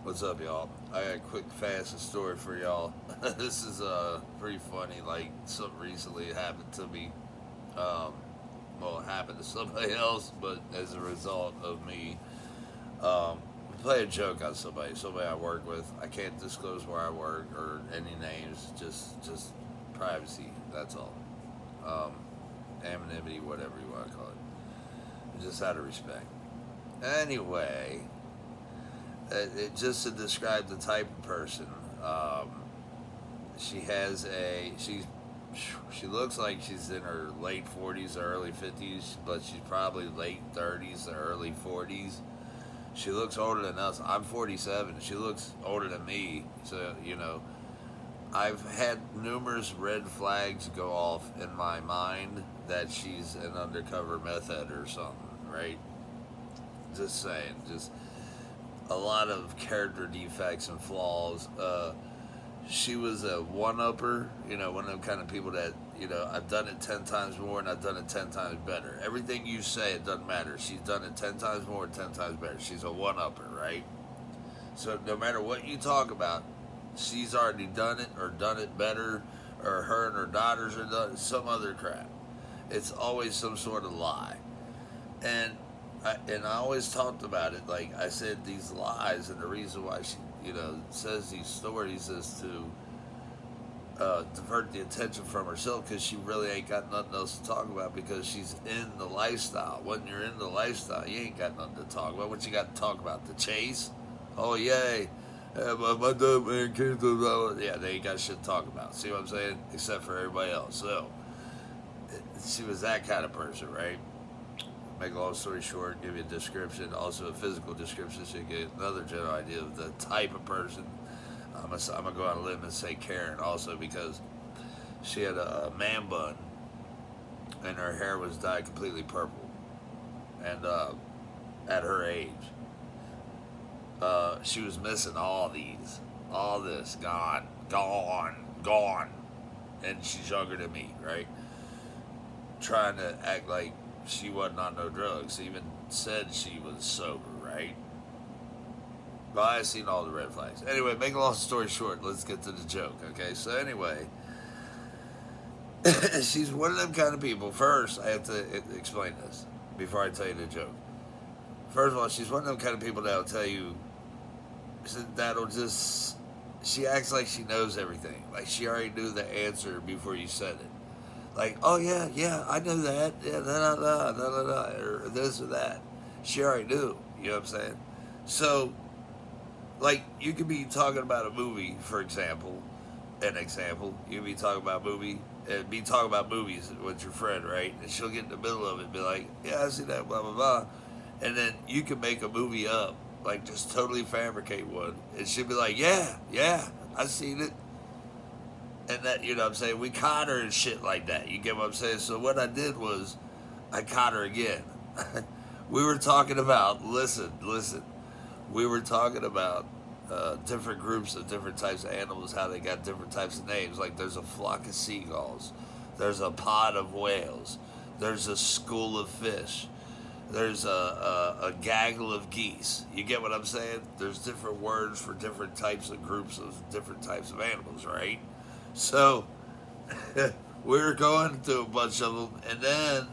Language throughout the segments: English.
What's up, y'all? I got a quick, fast story for y'all. This is pretty funny. Like something recently happened to me. Um, well, it happened to somebody else, but as a result of me play a joke on somebody I work with. I can't disclose where I work or any names. Just privacy. That's all. Um, Anonymity, whatever you want to call it. Just out of respect. Anyway, just to describe the type of person, um, she has a she looks like she's in her late 40s or early 50s, but she's probably late 30s or early 40s. She looks older than us. I'm 47. She looks older than me. So, I've had numerous red flags go off in my mind that she's an undercover meth head or something, right? Just saying. Just a lot of character defects and flaws. She was a one-upper, one of them kind of people that, I've done it 10 times more and I've done it 10 times better. Everything you say, it doesn't matter. She's done it 10 times more and 10 times better. She's a one-upper, right? So no matter what you talk about, she's already done it or done it better, or her and her daughters are done some other crap. It's always some sort of lie. And I always talked about it. Like I said, these lies, and the reason why she, says these stories is to divert the attention from herself, because she really ain't got nothing else to talk about, because she's in the lifestyle. When you're in the lifestyle, you ain't got nothing to talk about. What you got to talk about? The chase? Oh, yay. My dad, man, came to yeah, they ain't got shit to talk about. See what I'm saying? Except for everybody else. So, she was that kind of person, right? Make a long story short, give you a description, also a physical description, so you get another general idea of the type of person. I'm gonna go on a limb and say Karen also, because she had a man bun and her hair was dyed completely purple. And at her age, she was missing all this, gone, and she's younger than me, right? Trying to act like she wasn't on no drugs. Even said she was sober, right? But I seen all the red flags. Anyway, make a long story short, let's get to the joke, okay? So anyway, she's one of them kind of people. First, I have to explain this before I tell you the joke. First of all, she's one of them kind of people that'll tell you, that'll just, she acts like she knows everything. Like she already knew the answer before you said it. Like, oh yeah, I knew that, yeah, or this or that. She already knew, you know what I'm saying? So, like, you could be talking about a movie, for example, you could be talking about a movie, and be talking about movies with your friend, right? And she'll get in the middle of it and be like, yeah, I see that, blah, blah, blah. And then you can make a movie up, like just totally fabricate one. And she'll be like, yeah, I seen it. And that, you know what I'm saying? We caught her and shit like that. You get what I'm saying? So what I did was, I caught her again. We were talking about, listen, we were talking about different groups of different types of animals, how they got different types of names. Like there's a flock of seagulls, there's a pod of whales, there's a school of fish, there's a gaggle of geese. You get what I'm saying? There's different words for different types of groups of different types of animals, right? So we were going through a bunch of them, and then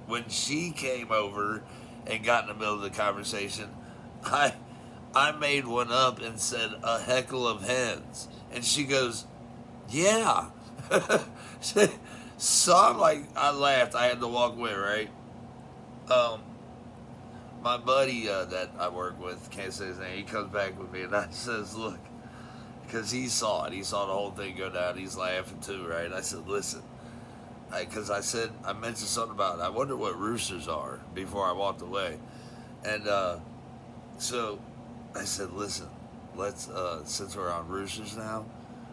when she came over and got in the middle of the conversation, I made one up and said a heckle of hens, and she goes, yeah. So I'm like, I laughed. I had to walk away, right? Um, my buddy that I work with, can't say his name. He comes back with me and I says, look, because he saw it. He saw the whole thing go down. He's laughing too, right? I said, listen, because I mentioned something about, I wonder what roosters are before I walked away. And so I said, listen, let's, since we're on roosters now,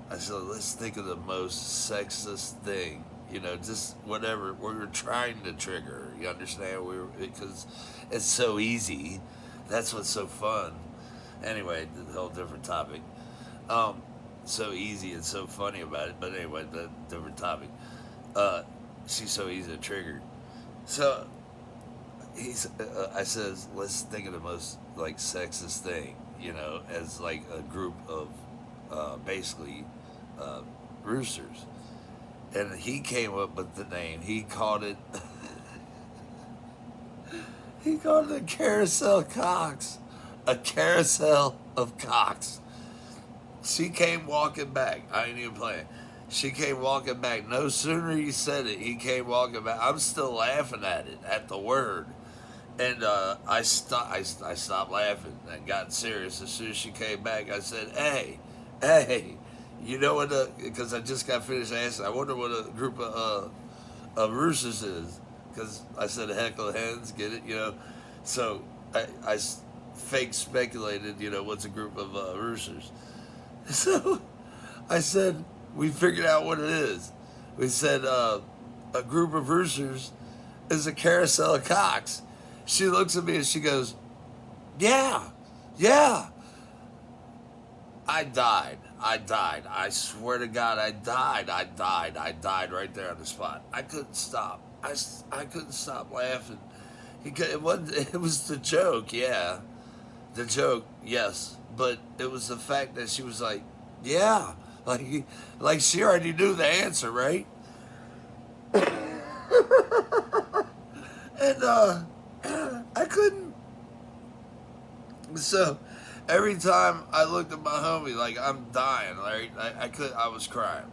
I said, let's think of the most sexist thing, just whatever. We're trying to trigger, you understand? Because it's so easy. That's what's so fun. Anyway, the whole different topic. Um, so easy and so funny about it. But anyway, the different topic. Uh, she's so easy to trigger. So I says, let's think of the most like sexist thing. as like a group of basically uh, roosters. And he came up with the name. He called it. He called it a carousel cocks. A carousel of cocks. She came walking back. I ain't even playing. She came walking back. No sooner he said it, he came walking back. I'm still laughing at it, at the word. And I stopped laughing and got serious. As soon as she came back, I said, hey, you know what? Because I just got finished asking. I wonder what a group of roosters is. Because I said a heckle of hens, get it? So I fake speculated, what's a group of roosters. So I said, we figured out what it is. We said a group of roosters is a carousel of cocks. She looks at me and she goes, yeah. I died. I swear to God, I died right there on the spot. I couldn't stop. I couldn't stop laughing. It was the joke, yeah. The joke, yes. But it was the fact that she was like, yeah. Like she already knew the answer, right? And I couldn't. So every time I looked at my homie, like I'm dying, right? I was crying.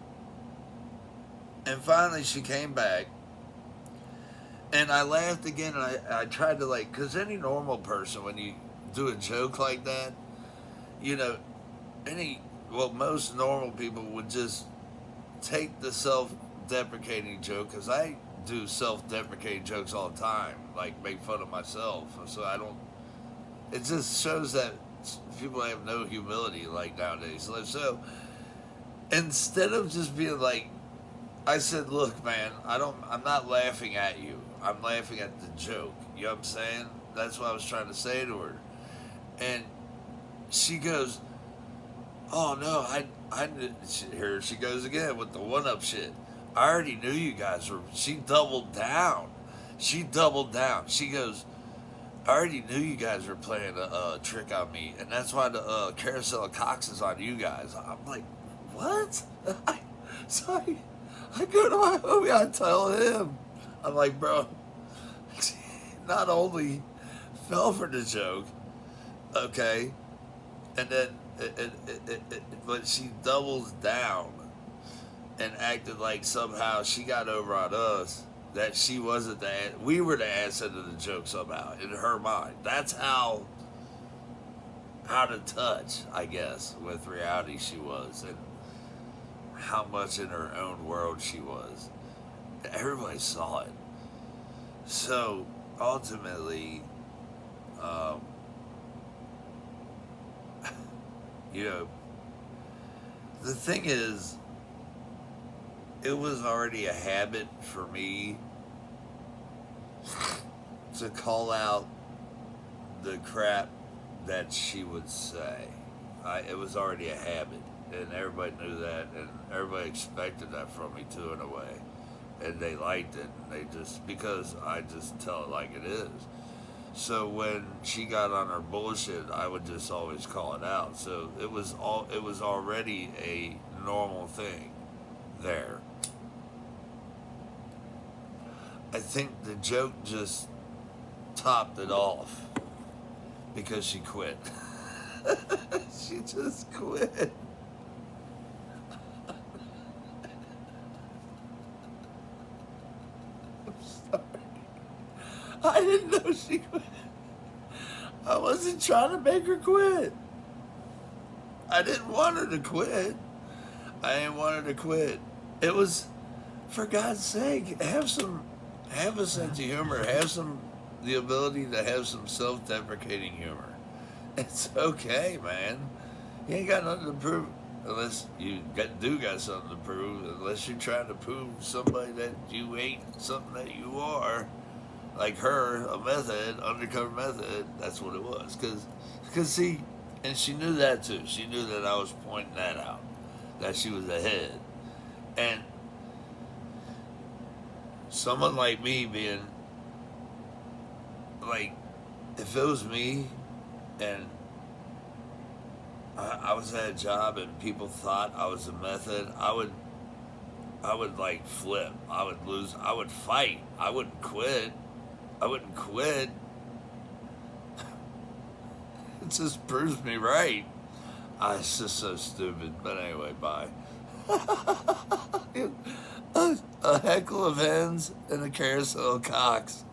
And finally she came back. And I laughed again, and I tried to, because any normal person, when you do a joke like that, most normal people would just take the self-deprecating joke, because I do self-deprecating jokes all the time, like make fun of myself. So it just shows that people have no humility, like, nowadays. So instead of just being like, I said, look, man, I'm not laughing at you. I'm laughing at the joke. You know what I'm saying? That's what I was trying to say to her. And she goes, oh, no, here she goes again with the 1-up shit. I already knew you guys were, she doubled down. She goes, I already knew you guys were playing a trick on me, and that's why the carousel of cocks is on you guys. I'm like, what? Sorry. I go to my homie, I tell him. I'm like, bro, not only fell for the joke, okay, and then but she doubles down and acted like somehow she got over on us, that she wasn't we were the ass end of the joke somehow in her mind. That's how out of touch, I guess, with reality she was, and how much in her own world she was. Everybody saw it. So ultimately, the thing is, it was already a habit for me to call out the crap that she would say. It was already a habit, and everybody knew that, and everybody expected that from me too, in a way. And they liked it, and they just, because I just tell it like it is. So when she got on her bullshit, I would just always call it out. So it was already a normal thing there. I think the joke just topped it off because she quit. She just quit. I didn't know she quit. I wasn't trying to make her quit. I didn't want her to quit. It was, for God's sake, have a sense of humor. The ability to have some self-deprecating humor. It's okay, man. You ain't got nothing to prove, unless you got something to prove, unless you're trying to prove somebody that you ain't something that you are. Like her, a meth head, undercover meth head, that's what it was. Because see, and she knew that too. She knew that I was pointing that out, that she was a head. And someone like me being, like, if it was me and I was at a job and people thought I was a method, I would like flip. I would lose. I would fight. I wouldn't quit. I wouldn't quit. It just proves me right. It's just so stupid. But anyway, bye. A heckle of hens and a carousel of cocks.